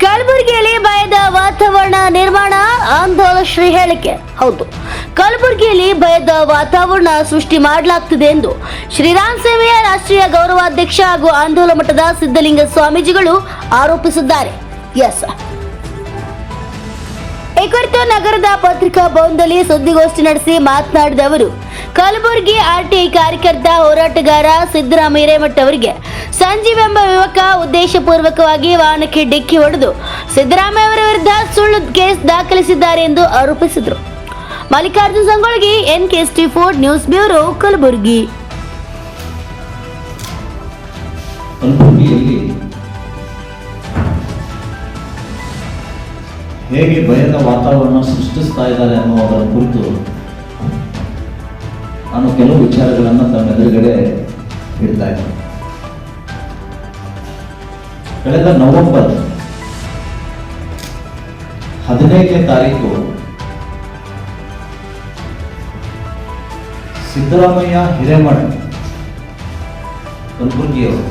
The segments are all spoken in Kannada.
ಕಲಬುರಗಿಯಲ್ಲಿ ಭಯದ ವಾತಾವರಣ ನಿರ್ಮಾಣ ಆಂದೋಲನ ಹೇಳಿಕೆ. ಹೌದು, ಕಲಬುರಗಿಯಲ್ಲಿ ಭಯದ ವಾತಾವರಣ ಸೃಷ್ಟಿ ಮಾಡಲಾಗ್ತಿದೆ ಎಂದು ಶ್ರೀರಾಮ್ ಸೇವೆಯ ರಾಷ್ಟ್ರೀಯ ಗೌರವಾಧ್ಯಕ್ಷ ಹಾಗೂ ಆಂದೋಲನ ಮಠದ ಸಿದ್ದಲಿಂಗ ಸ್ವಾಮೀಜಿಗಳು ಆರೋಪಿಸಿದ್ದಾರೆ. ಈ ಕುರಿತು ನಗರದ ಪತ್ರಿಕಾ ಭವನದಲ್ಲಿ ಸುದ್ದಿಗೋಷ್ಠಿ ನಡೆಸಿ ಮಾತನಾಡಿದ ಅವರು, ಕಲಬುರಗಿ ಆರ್ಟಿಐ ಕಾರ್ಯಕರ್ತ ಹೋರಾಟಗಾರ ಸಿದ್ದರಾಮ ಹಿರೇಮಠ ಅವರಿಗೆ ಸಂಜೀವ್ ಎಂಬ ಯುವಕ ಉದ್ದೇಶಪೂರ್ವಕವಾಗಿ ವಾಹನಕ್ಕೆ ಡಿಕ್ಕಿ ಹೊಡೆದು ಸಿದ್ದರಾಮಯ್ಯ ಅವರ ವಿರುದ್ಧ ಸುಳ್ಳು ಕೇಸ್ ದಾಖಲಿಸಿದ್ದಾರೆ ಎಂದು ಆರೋಪಿಸಿದರು. Mallikarjun Sangolgi, NK-4 news bureau, Kalaburagi. ಹೇಗೆ ಭಯದ ವಾತಾವರಣ ಸೃಷ್ಟಿಸ್ತಾ ಇದ್ದಾರೆ ಅನ್ನುವುದರ ಕುರಿತು ನಾನು ಕೆಲವು ವಿಚಾರಗಳನ್ನು ತಮ್ಮ ಎದುರುಗಡೆ ಇಡ್ತಾ ಇದ್ದೇನೆ. ಕಳೆದ ನವೆಂಬರ್ 15ನೇ ತಾರೀಕು ಸಿದ್ದರಾಮಯ್ಯ ಹಿರೇಮಠ ಕಲಬುರಗಿಯವರು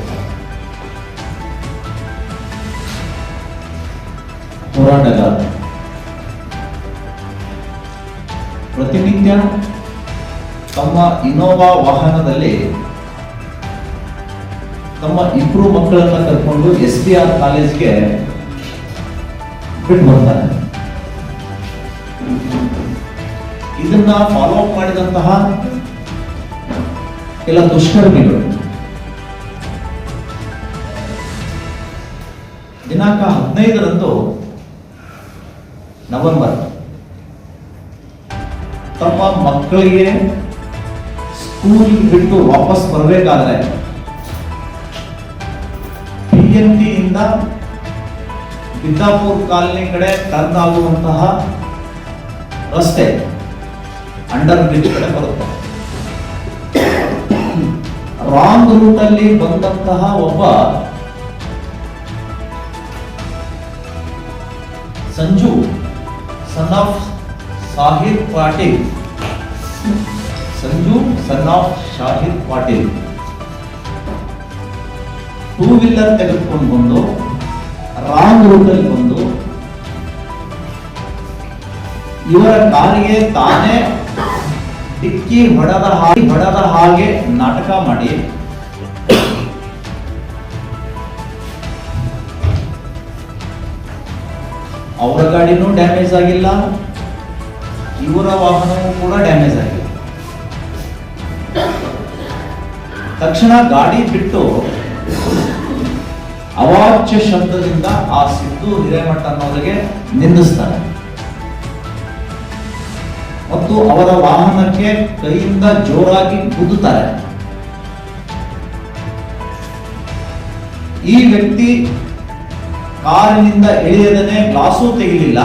ಹೋರಾಟಗಾರ ಪ್ರತಿನಿತ್ಯ ತಮ್ಮ ಇನೋವಾ ವಾಹನದಲ್ಲಿ ತಮ್ಮ ಇಬ್ಬರು ಮಕ್ಕಳನ್ನ ಕರ್ಕೊಂಡು SBR ಕಾಲೇಜ್ಗೆ ಬಿಟ್ಟು ಬರ್ತಾರೆ. ಇದನ್ನ ಫಾಲೋ ಅಪ್ ಮಾಡಿದಂತಹ ಕೆಲ ದುಷ್ಕರ್ಮಿಗಳು ದಿನಾಂಕ 15ರಂದು ನವೆಂಬರ್ ತಮ್ಮ ಮಕ್ಕಳಿಗೆ ಸ್ಕೂಲ್ ಬಿಟ್ಟು ವಾಪಸ್ ಬರಬೇಕಾದ್ರೆ PNT ಇಂದ ಬಿದ್ದಾಪುರ್ ಕಾಲನಿ ಕಡೆ ಟರ್ನ್ ಆಗುವಂತಹ ರಸ್ತೆ ಅಂಡರ್ ಬ್ರಿಡ್ಜ್ ಕಡೆ ಬರುತ್ತೆ. ರಾಂಗ್ ರೂಟ್ ಅಲ್ಲಿ ಬಂದಂತಹ ಒಬ್ಬ Sanju son of Shahid Patil, Sanju son of Shahid Patil 2 wheeler ತೆಗೆದುಕೊಂಡು ಬಂದು ರಾಂಗ್ ರೂಟ್ ಅಲ್ಲಿ ಬಂದು ಇವರ ಕಾರಿಗೆ ತಾನೇ ಡಿಕ್ಕಿ ಹೊಡೆದ ಹಾಗೆ ನಾಟಕ ಮಾಡಿ ಅವರ ಗಾಡಿನೂ ಡ್ಯಾಮೇಜ್ ಆಗಿಲ್ಲ, ಇವರ ವಾಹನವೂ ಕೂಡ ಡ್ಯಾಮೇಜ್ ಆಗಿಲ್ಲ. ತಕ್ಷಣ ಗಾಡಿ ಬಿಟ್ಟು ಅವಾಚ್ಯ ಶಬ್ದದಿಂದ ಆ ಸಿದ್ದು ಹಿರೇಮಠ ಅನ್ನೋರಿಗೆ ನಿಂದಿಸ್ತಾರೆ ಮತ್ತು ಅವರ ವಾಹನಕ್ಕೆ ಕೈಯಿಂದ ಜೋರಾಗಿ ಗುದ್ದುತ್ತಾರೆ. ಈ ವ್ಯಕ್ತಿ ಕಾರಿನಿಂದ ಇಳಿಯದನೆ ಗ್ಲಾಸು ತೆಗಿಲಿಲ್ಲ,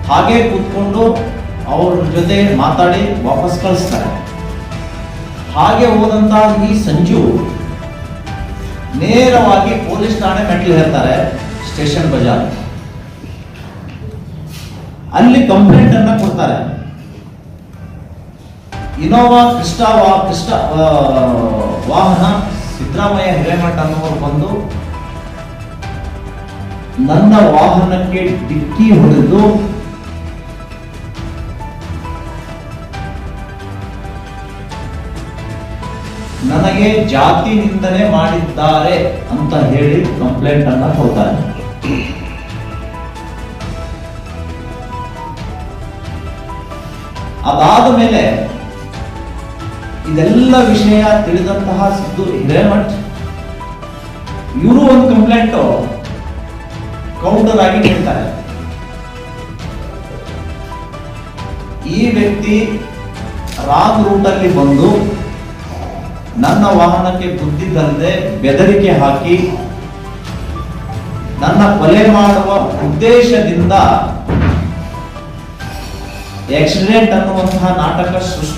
ಹಾಗೆ ಕೂತ್ಕೊಂಡು ಅವ್ರ ಜೊತೆ ಮಾತಾಡಿ ವಾಪಸ್ ಕಳಿಸ್ತಾರೆ. ಹಾಗೆ ಹೋದಂತಹ ಈ ಸಂಜು ನೇರವಾಗಿ ಪೊಲೀಸ್ ಠಾಣೆ ಮೆಟ್ಲು ಹೇಳ್ತಾರೆ, ಸ್ಟೇಷನ್ ಬಜಾರ್. ಅಲ್ಲಿ ಕಂಪ್ಲೇಂಟ್ ಅನ್ನ ಕೊಡ್ತಾರೆ. ಇನೋವಾ ಕ್ರಿಸ್ಟಾ ವಾಹನ ಸಿದ್ದರಾಮಯ್ಯ ಹಿರೇಮಠ ಅನ್ನೋರು ಬಂದು ನನ್ನ ವಾಹನಕ್ಕೆ ಡಿಕ್ಕಿ ಹೊಡೆದು ನನಗೆ ಜಾತಿ ನಿಂದನೆ ಮಾಡಿದ್ದಾರೆ ಅಂತ ಹೇಳಿ ಕಂಪ್ಲೇಂಟ್ ಅನ್ನ ಕೊಡ್ತಾರೆ. ಅದಾದ ಮೇಲೆ ಇದೆಲ್ಲ ವಿಷಯ ತಿಳಿದಂತಹ ಸಿದ್ದು ಹಿರೇಮಠ್ ಇವರು ಒಂದು ಕಂಪ್ಲೇಂಟ್ ಕೌಂಟರ್ ಆಗಿ ನೀಡ್ತಾರೆ. ಈ ವ್ಯಕ್ತಿ ರಾಂಗ್ ರೂಟ್ ಅಲ್ಲಿ ಬಂದು ನನ್ನ ವಾಹನಕ್ಕೆ ಬುದ್ಧಿದ್ದಲ್ಲದೆ ಬೆದರಿಕೆ ಹಾಕಿ ನನ್ನ ಕೊಲೆ ಮಾಡುವ ಉದ್ದೇಶದಿಂದ ಆಕ್ಸಿಡೆಂಟ್ ಅನ್ನುವಂತಹ ನಾಟಕ ಸೃಷ್ಟಿ